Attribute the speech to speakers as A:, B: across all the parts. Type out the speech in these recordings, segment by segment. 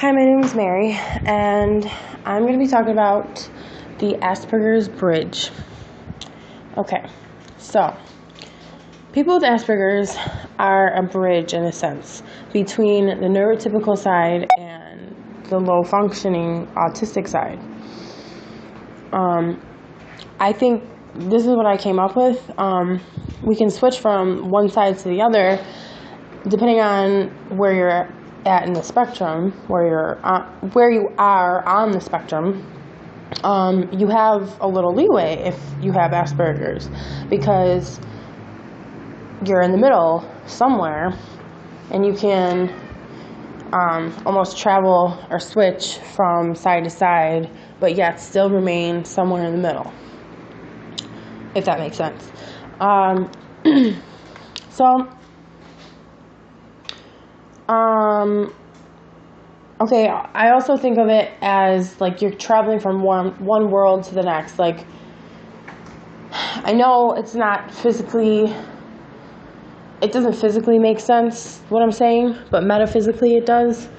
A: Hi, my name is Mary, and I'm going to be talking about the Aspergers Bridge. Okay, so people with Aspergers are a bridge, in a sense, between the neurotypical side and the low-functioning autistic side. I think this is what I came up with. We can switch from one side to the other depending on where you're at in the spectrum, where you are on the spectrum. You have a little leeway if you have Asperger's, because you're in the middle somewhere, and you can almost travel or switch from side to side, but yet still remain somewhere in the middle, if that makes sense. Okay, I also think of it as like you're traveling from one world to the next. Like, I know it doesn't physically make sense what I'm saying, but metaphysically it does.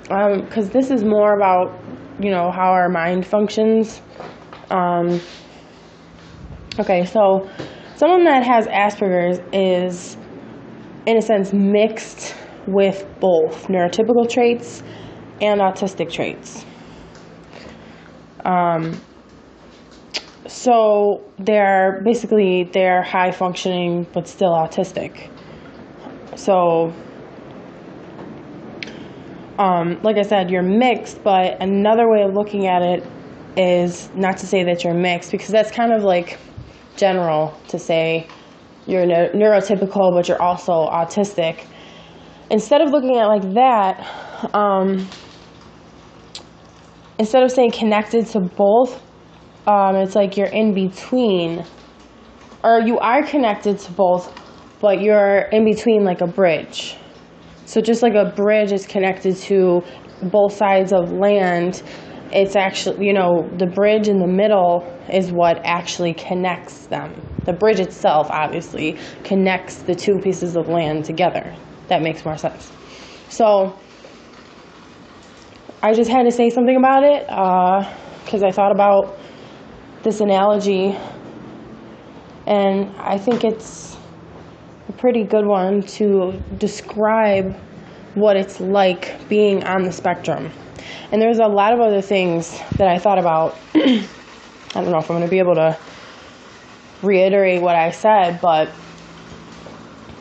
A: Because this is more about, how our mind functions. Okay, so someone that has Asperger's is, in a sense, mixed with both neurotypical traits and autistic traits. So they're high functioning but still autistic. So, like I said, you're mixed, but another way of looking at it is not to say that you're mixed, because that's kind of like general to say you're neurotypical but you're also autistic. Instead of looking at it like that, instead of saying connected to both, it's like you're in between, or you are connected to both, but you're in between, like a bridge. So just like a bridge is connected to both sides of land, it's actually, the bridge in the middle is what actually connects them. The bridge itself, obviously, connects the two pieces of land together. That makes more sense. So I just had to say something about it because I thought about this analogy, and I think it's a pretty good one to describe what it's like being on the spectrum. And there's a lot of other things that I thought about. I don't know if I'm going to be able to reiterate what I said, but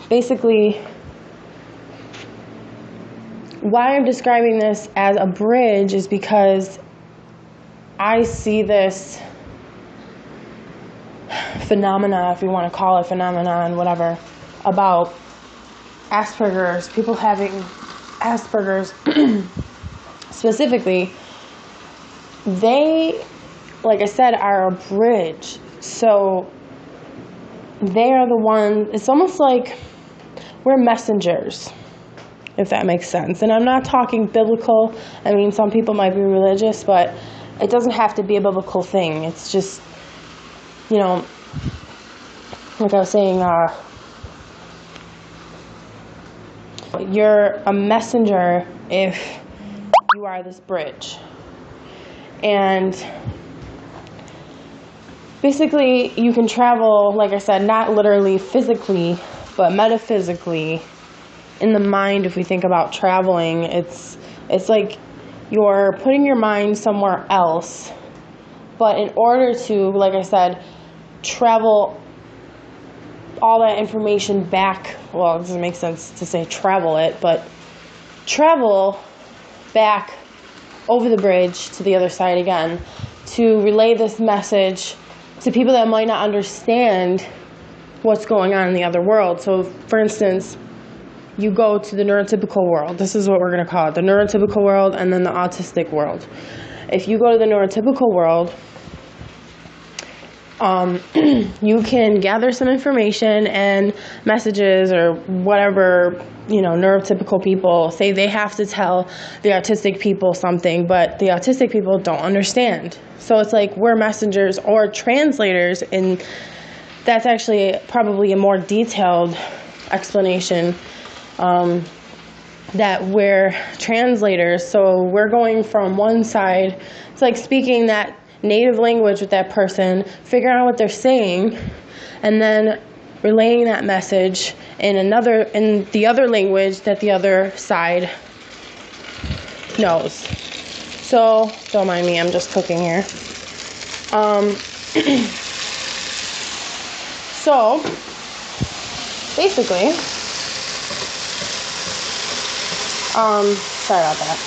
A: basically, why I'm describing this as a bridge is because I see this phenomena, if you want to call it phenomenon, whatever, about Asperger's, people having Asperger's specifically. They, like I said, are a bridge. So they are the one, it's almost like we're messengers, if that makes sense. And I'm not talking biblical. I mean, some people might be religious, but it doesn't have to be a biblical thing. It's just, like I was saying, you're a messenger if you are this bridge. And basically, you can travel, like I said, not literally physically, but metaphysically. In the mind, if we think about traveling, it's like you're putting your mind somewhere else. But in order to, like I said, travel all that information back, well, it doesn't make sense to say travel it, but travel back over the bridge to the other side again to relay this message to people that might not understand what's going on in the other world. So, for instance, you go to the neurotypical world. This is what we're going to call it, the neurotypical world, and then the autistic world. If you go to the neurotypical world, you can gather some information and messages or whatever, neurotypical people say they have to tell the autistic people something, but the autistic people don't understand. So it's like we're messengers or translators, and that's actually probably a more detailed explanation that we're translators. So we're going from one side, it's like speaking that native language with that person, figuring out what they're saying, and then relaying that message in the other language that the other side knows. So don't mind me, I'm just cooking here. So basically, sorry about that.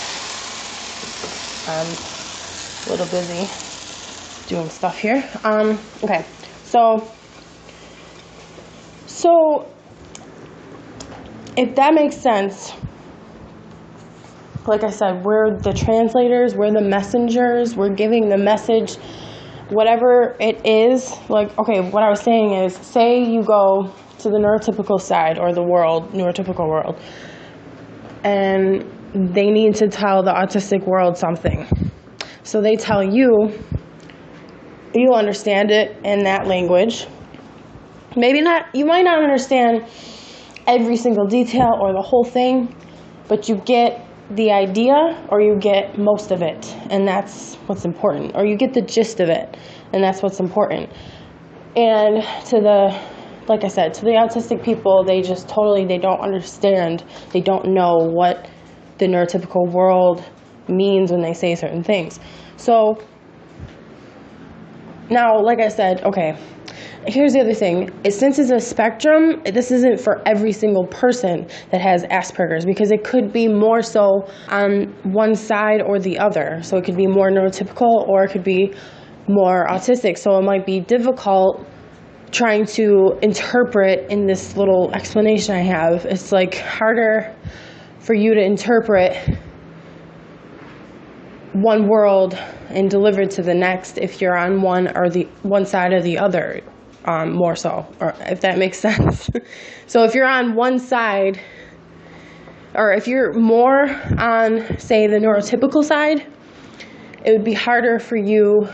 A: I'm a little busy doing stuff here. Okay, so if that makes sense, like I said, we're the translators, we're the messengers, we're giving the message, whatever it is. Like, okay, what I was saying is, say you go to the neurotypical side or the neurotypical world, and they need to tell the autistic world something. So they tell you, you understand it in that language. Maybe not, you might not understand every single detail or the whole thing, but you get the idea, or you get most of it, and that's what's important. Or you get the gist of it, and that's what's important. And like I said, to the autistic people, they don't understand, they don't know what the neurotypical world means when they say certain things. So now, like I said, okay, here's the other thing. Since it's a spectrum, this isn't for every single person that has Asperger's, because it could be more so on one side or the other. So it could be more neurotypical, or it could be more autistic. So it might be difficult trying to interpret in this little explanation I have. It's like harder for you to interpret one world and deliver it to the next if you're on one side or the other, more so, or if that makes sense. So if you're on one side, or if you're more on, say, the neurotypical side, it would be harder for you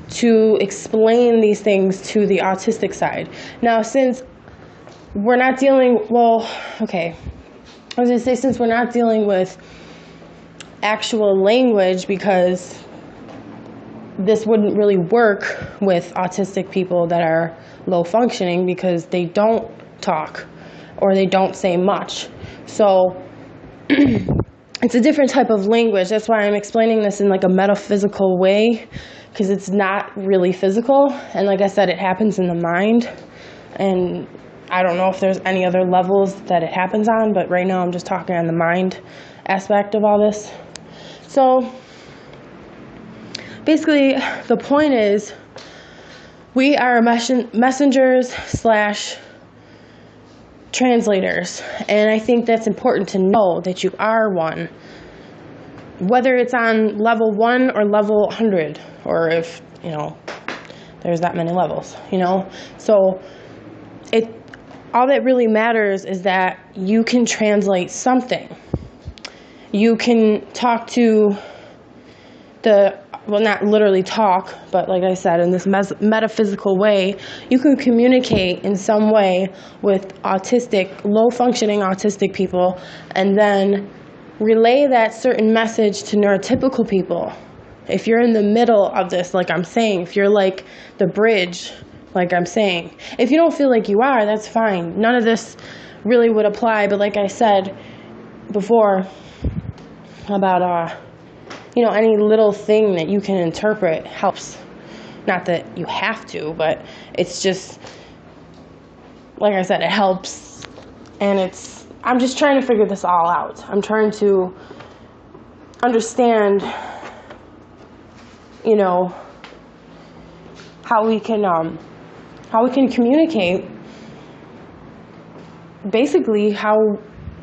A: to explain these things to the autistic side. Now, since we're not dealing, since we're not dealing with actual language, because this wouldn't really work with autistic people that are low functioning, because they don't talk or they don't say much. So it's a different type of language. That's why I'm explaining this in like a metaphysical way, because it's not really physical. And like I said, it happens in the mind. And I don't know if there's any other levels that it happens on, but right now I'm just talking on the mind aspect of all this. So basically, the point is, we are messengers / translators. And I think that's important to know, that you are one. Whether it's on level 1 or level 100, or if, there's that many levels, So all that really matters is that you can translate something. You can talk to not literally talk, but like I said, in this metaphysical way, you can communicate in some way with low-functioning autistic people, and then relay that certain message to neurotypical people. If you're in the middle of this, like I'm saying, if you're like the bridge, like I'm saying, if you don't feel like you are, that's fine. None of this really would apply, but like I said before about any little thing that you can interpret helps. Not that you have to, but it's just, like I said, it helps. And I'm just trying to figure this all out. I'm trying to understand, how we can communicate, basically how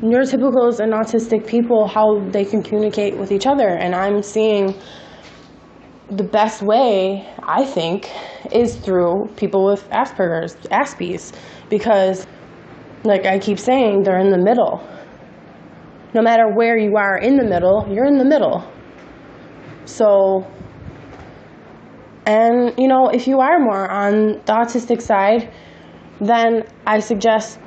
A: neurotypicals and autistic people, how they can communicate with each other. And I'm seeing the best way, I think, is through people with Asperger's, Aspies, because, like I keep saying, they're in the middle. No matter where you are in the middle, you're in the middle. So, and, if you are more on the autistic side, then I suggest,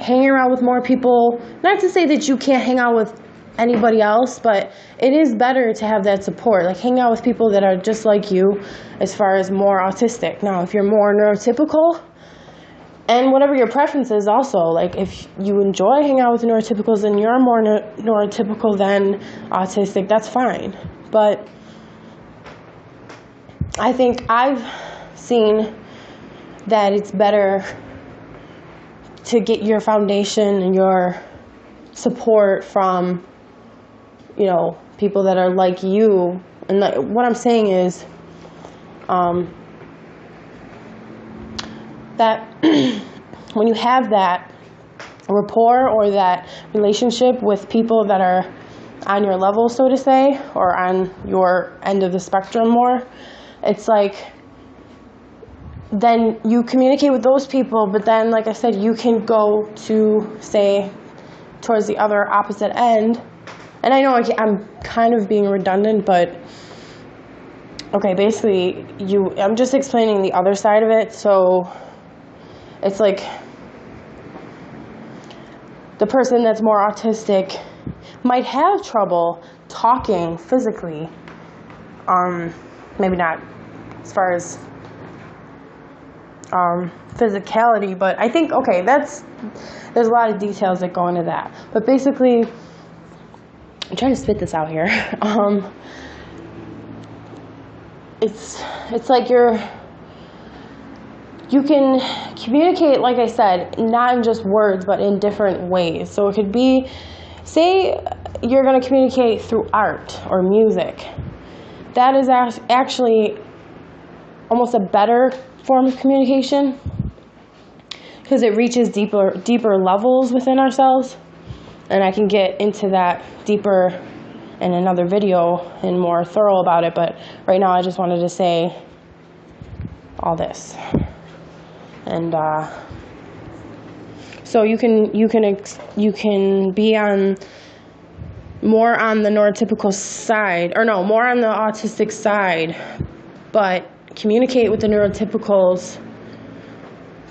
A: hanging around with more people. Not to say that you can't hang out with anybody else, but it is better to have that support. Like, hang out with people that are just like you as far as more autistic. Now, if you're more neurotypical, and whatever your preference is also, like if you enjoy hanging out with neurotypicals and you're more neurotypical than autistic, that's fine. But I think I've seen that it's better to get your foundation and your support from, you know, people that are like you. And what I'm saying is that when you have that rapport or that relationship with people that are on your level, so to say, or on your end of the spectrum more, it's like then you communicate with those people, but then, like I said, you can go to, say, towards the other opposite end. And I know I'm kind of being redundant, but okay, basically, I'm just explaining the other side of it. So it's like the person that's more autistic might have trouble talking physically. Maybe not as far as physicality, but I think, okay, there's a lot of details that go into that. But basically, I'm trying to spit this out here. It's like you can communicate, like I said, not in just words, but in different ways. So it could be, say you're going to communicate through art or music. That is actually almost a better form of communication because it reaches deeper levels within ourselves. And I can get into that deeper in another video and more thorough about it. But right now I just wanted to say all this. And so you can be on more on the neurotypical side, or no, more on the autistic side, but communicate with the neurotypicals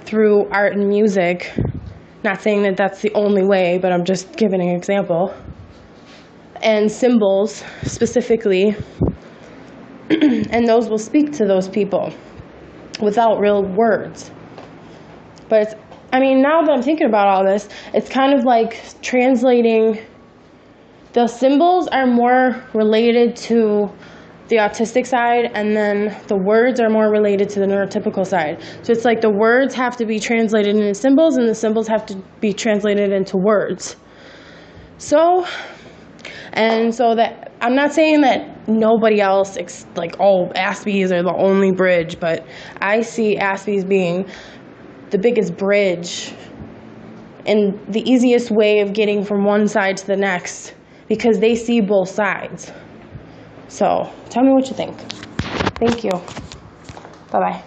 A: through art and music. Not saying that that's the only way, but I'm just giving an example. And symbols specifically, and those will speak to those people without real words. But now that I'm thinking about all this, it's kind of like translating. The symbols are more related to the autistic side, and then the words are more related to the neurotypical side. So it's like the words have to be translated into symbols, and the symbols have to be translated into words. So that I'm not saying that nobody else, like, Aspies are the only bridge, but I see Aspies being the biggest bridge and the easiest way of getting from one side to the next, because they see both sides. So tell me what you think. Thank you. Bye-bye.